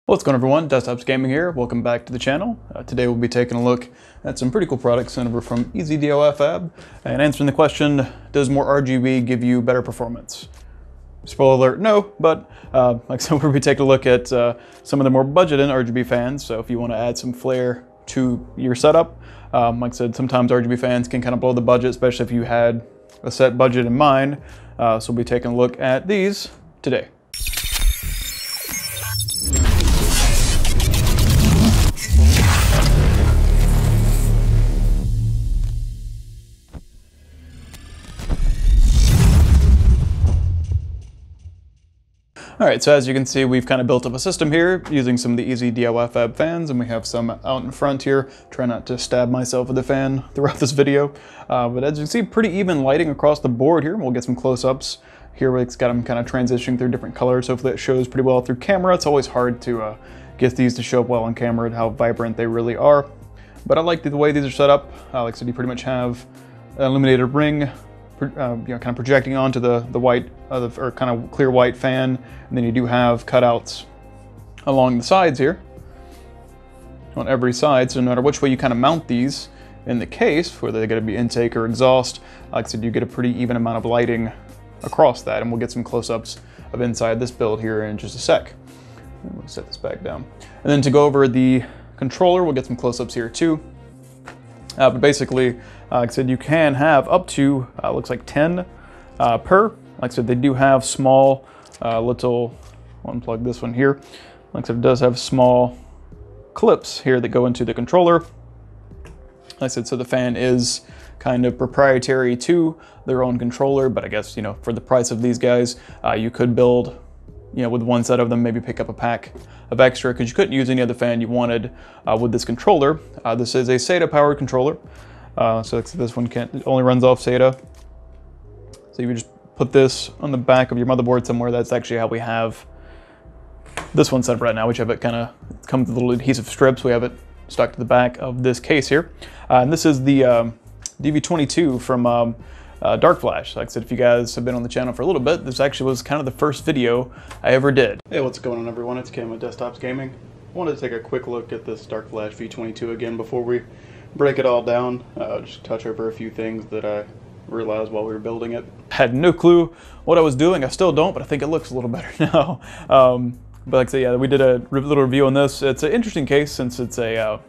What's going on, everyone? Desktops Gaming here. Welcome back to the channel. Today we'll be taking a look at some pretty cool products sent over from EZDIY-Fab and answering the question, does more RGB give you better performance? Spoiler alert, no, but like I said, we'll be taking a look at some of the more budget-in RGB fans. So if you want to add some flair to your setup, like I said, sometimes RGB fans can kind of blow the budget, especially if you had a set budget in mind. So we'll be taking a look at these today. All right, so as you can see, we've kind of built up a system here using some of the EZDIY-Fab fans, and we have some out in front here. Try not to stab myself with the fan throughout this video. But as you can see, pretty even lighting across the board here. We'll get some close-ups here where it's got them kind of transitioning through different colors. Hopefully it shows pretty well through camera. It's always hard to get these to show up well on camera and how vibrant they really are. But I like the way these are set up. Like I said, you pretty much have an illuminated ring, kind of projecting onto the white, or kind of clear white fan, and then you do have cutouts along the sides here on every side. So no matter which way you kind of mount these in the case, whether they're going to be intake or exhaust, like I said, you get a pretty even amount of lighting across that, and we'll get some close-ups of inside this build here in just a sec. We'll set this back down, and then to go over the controller, we'll get some close-ups here too. But basically, like I said, you can have up to, looks like 10 per. Like I said, they do have small little, I'll unplug this one here. Like I said, it does have small clips here that go into the controller. Like I said, so the fan is kind of proprietary to their own controller, but I guess, you know, for the price of these guys, you could build, you know, with one set of them, maybe pick up a pack of extra because you couldn't use any other fan you wanted with this controller. This is a Sata powered controller. So this one it only runs off Sata. So you would just put this on the back of your motherboard somewhere. That's actually how we have this one set up right now, which have it kind of comes with little adhesive strips. We have it stuck to the back of this case here. And this is the DV22 from DarkFlash. Like I said, if you guys have been on the channel for a little bit, this actually was kind of the first video I ever did. Hey, what's going on, everyone? It's Cam with Desktops Gaming. I wanted to take a quick look at this DarkFlash V22 again before we break it all down. Just touch over a few things that I realized while we were building it. Had no clue what I was doing. I still don't, but I think it looks a little better now. But like I said, yeah, we did a little review on this. It's an interesting case since it's a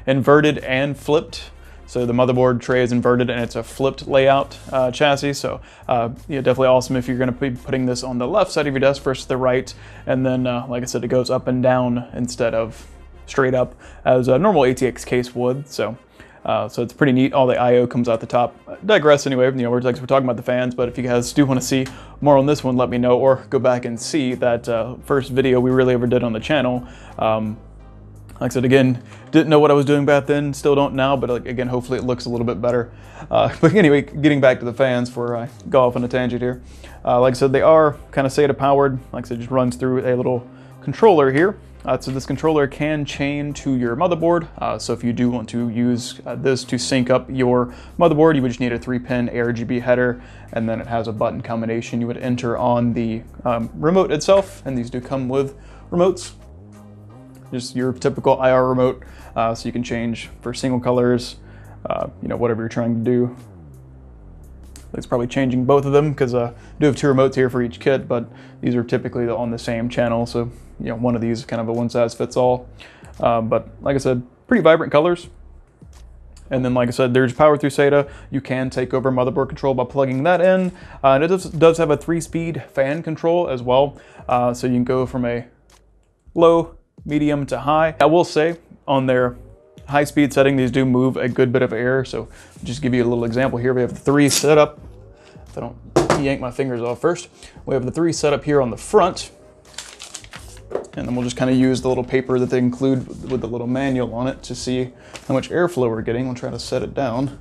inverted and flipped. So the motherboard tray is inverted and it's a flipped layout chassis. So yeah, definitely awesome if you're going to be putting this on the left side of your desk versus the right. And then, like I said, it goes up and down instead of straight up as a normal ATX case would. So it's pretty neat. All the I/O comes out the top. Digress anyway. You know, we're talking about the fans, but if you guys do want to see more on this one, let me know, or go back and see that first video we really ever did on the channel. Like I said, again, didn't know what I was doing back then, still don't now, but like, again, hopefully it looks a little bit better. But anyway, getting back to the fans before I go off on a tangent here. Like I said, they are kind of Sata powered. Like I said, just runs through a little controller here. So this controller can chain to your motherboard. So if you do want to use this to sync up your motherboard, you would just need a 3-pin ARGB header, and then it has a button combination you would enter on the remote itself, and these do come with remotes. Just your typical IR remote, so you can change for single colors, you know, whatever you're trying to do. It's probably changing both of them because I do have 2 remotes here for each kit, but these are typically on the same channel, so you know, one of these is kind of a one-size-fits-all. But like I said, pretty vibrant colors. And then, like I said, there's power through Sata. You can take over motherboard control by plugging that in. And it does have a 3-speed fan control as well, so you can go from a low, medium to high. I will say on their high speed setting, these do move a good bit of air. So just give you a little example here. We have the 3 set up. If I don't yank my fingers off first, we have the 3 set up here on the front. And then we'll just kind of use the little paper that they include with the little manual on it to see how much airflow we're getting. We'll try to set it down.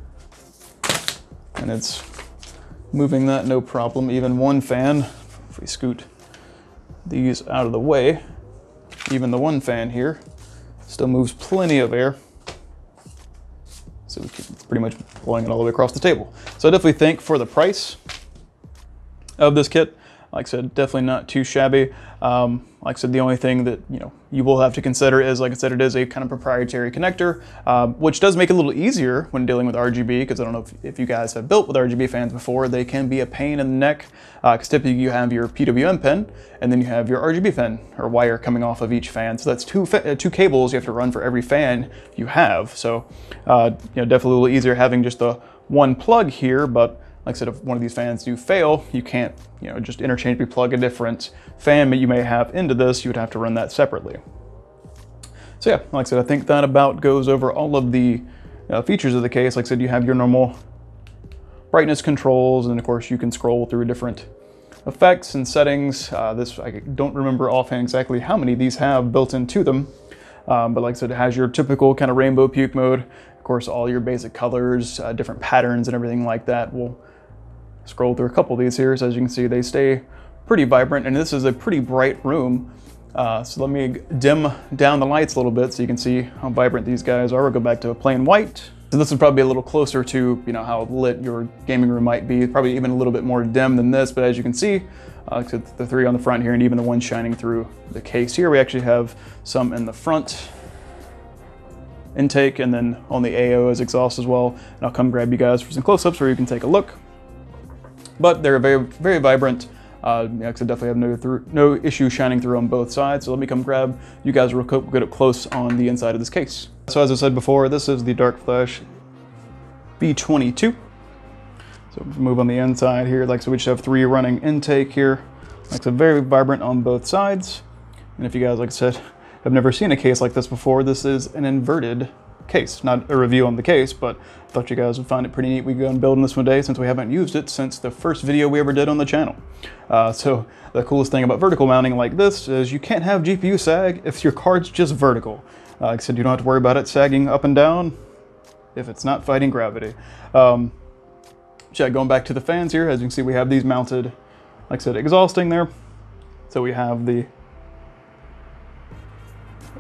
And it's moving that no problem. Even one fan, if we scoot these out of the way, even the one fan here still moves plenty of air. So it's pretty much blowing it all the way across the table. So I definitely think for the price of this kit, like I said, definitely not too shabby. Like I said, the only thing that you will have to consider is, like I said, it is a kind of proprietary connector, which does make it a little easier when dealing with RGB, because I don't know if you guys have built with RGB fans before. They can be a pain in the neck, because typically you have your PWM pin, and then you have your RGB pin or wire coming off of each fan. So that's two cables you have to run for every fan you have. So definitely a little easier having just the one plug here, but like I said, if one of these fans do fail, you can't, just interchangeably plug a different fan that you may have into this. You would have to run that separately. So yeah, like I said, I think that about goes over all of the features of the case. Like I said, you have your normal brightness controls, and of course you can scroll through different effects and settings. I don't remember offhand exactly how many these have built into them, but like I said, it has your typical kind of rainbow puke mode. Of course, all your basic colors, different patterns and everything like that. We'll scroll through a couple of these here. So as you can see, they stay pretty vibrant, and this is a pretty bright room. So let me dim down the lights a little bit so you can see how vibrant these guys are. We'll go back to a plain white. So this is probably a little closer to how lit your gaming room might be. Probably even a little bit more dim than this, but as you can see, the three on the front here and even the one shining through the case here, we actually have some in the front intake and then on the AO as exhaust as well. And I'll come grab you guys for some close-ups where you can take a look. But they're very, very vibrant. I definitely have no issue shining through on both sides. So let me come grab you guys real quick. We'll get up close on the inside of this case. So as I said before, this is the DarkFlash B22. So move on the inside here. So we just have 3 running intake here. Like I said, very vibrant on both sides. And if you guys, like I said, have never seen a case like this before, this is an inverted case. Not a review on the case, but I thought you guys would find it pretty neat. We go and build on this one day since we haven't used it since the first video we ever did on the channel. So the coolest thing about vertical mounting like this is you can't have GPU sag if your card's just vertical. Like I said, you don't have to worry about it sagging up and down if it's not fighting gravity. Going back to the fans here, as you can see, we have these mounted, like I said, exhausting there. So we have the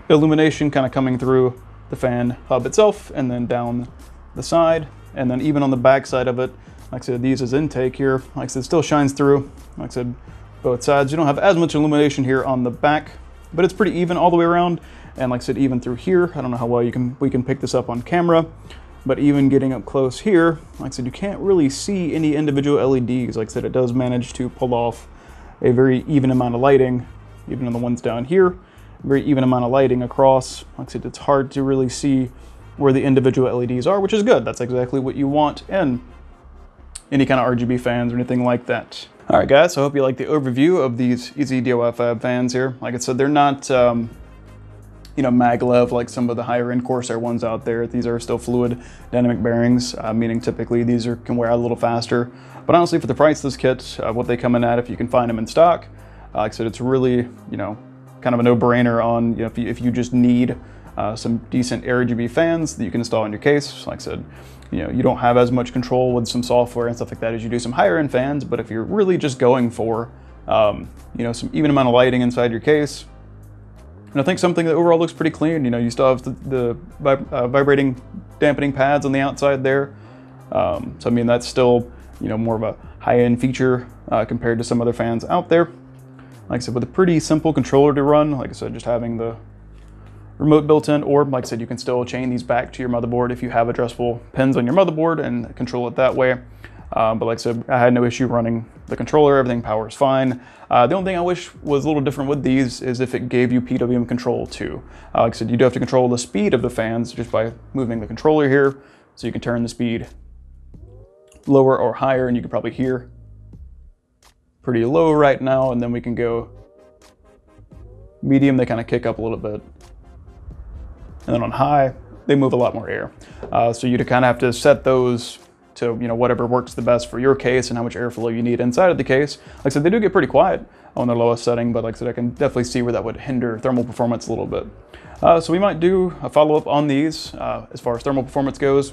illumination kind of coming through the fan hub itself and then down the side, and then even on the back side of it, like I said, these is intake here. Like I said, it still shines through, like I said, both sides. You don't have as much illumination here on the back, but it's pretty even all the way around. And like I said, even through here, I don't know how well we can pick this up on camera, but even getting up close here, like I said, you can't really see any individual LEDs. Like I said, it does manage to pull off a very even amount of lighting, even on the ones down here. Very even amount of lighting across. Like I said, it's hard to really see where the individual LEDs are, which is good. That's exactly what you want in any kind of RGB fans or anything like that. All right, guys, so I hope you like the overview of these EZDIY-Fab fans here. Like I said, they're not, maglev like some of the higher end Corsair ones out there. These are still fluid dynamic bearings, meaning typically these can wear out a little faster. But honestly, for the price of this kit, what they come in at, if you can find them in stock, like I said, it's really, kind of a no-brainer on, if you just need some decent RGB fans that you can install in your case. Like I said, you don't have as much control with some software and stuff like that as you do some higher end fans, but if you're really just going for, some even amount of lighting inside your case, and I think something that overall looks pretty clean. You still have the vibrating dampening pads on the outside there. So I mean, that's still, more of a high-end feature compared to some other fans out there. Like I said, with a pretty simple controller to run, like I said, just having the remote built in, or like I said, you can still chain these back to your motherboard if you have addressable pins on your motherboard and control it that way. But like I said, I had no issue running the controller. Everything powers fine. The only thing I wish was a little different with these is if it gave you PWM control too. Like I said, you do have to control the speed of the fans just by moving the controller here. So you can turn the speed lower or higher, and you can probably hear pretty low right now, and then we can go medium, they kind of kick up a little bit. And then on high, they move a lot more air. So you kind of have to set those to whatever works the best for your case and how much airflow you need inside of the case. Like I said, they do get pretty quiet on their lowest setting, but like I said, I can definitely see where that would hinder thermal performance a little bit. So we might do a follow-up on these as far as thermal performance goes.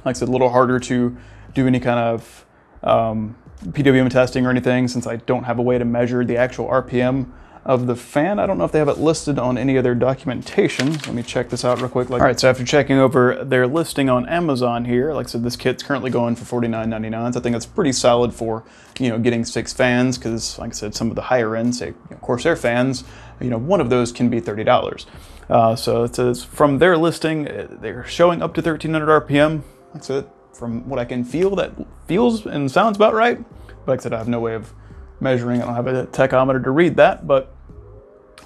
Like I said, a little harder to do any kind of PWM testing or anything since I don't have a way to measure the actual RPM of the fan. I don't know if they have it listed on any of their documentation. Let me check this out real quick. All right, so after checking over their listing on Amazon here, like I said, this kit's currently going for $49.99. So I think that's pretty solid for, you know, getting 6 fans, because like I said, some of the higher end, say, you know, Corsair fans, you know, one of those can be $30. So it says from their listing, they're showing up to 1300 RPM. That's it. From what I can feel, that feels and sounds about right. But like I said, I have no way of measuring. I don't have a tachometer to read that, but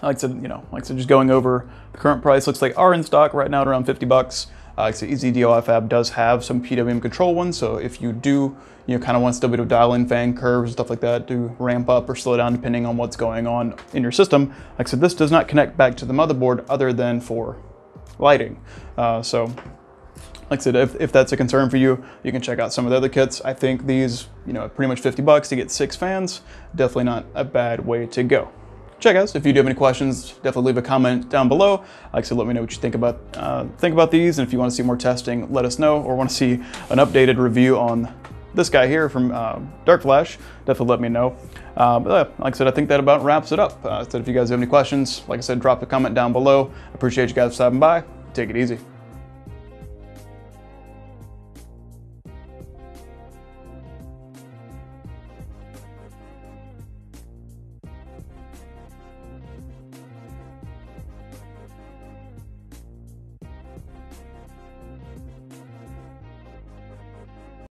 like I said, you know, like I said, just going over the current price, looks like are in stock right now at around 50 bucks. Like I said, EZDIY-Fab does have some PWM control ones, so if you do, you know, kind of want to still be able to dial in fan curves, stuff like that, to ramp up or slow down depending on what's going on in your system. Like I said, this does not connect back to the motherboard other than for lighting. So like I said, if that's a concern for you, you can check out some of the other kits. I think these, you know, pretty much 50 bucks to get 6 fans, definitely not a bad way to go. Check us. If you do have any questions, definitely leave a comment down below. Like I said, let me know what you think about these, and if you want to see more testing, let us know, or want to see an updated review on this guy here from DarkFlash, definitely let me know. But like I said, I think that about wraps it up. So if you guys have any questions, like I said, drop a comment down below. I appreciate you guys stopping by. Take it easy.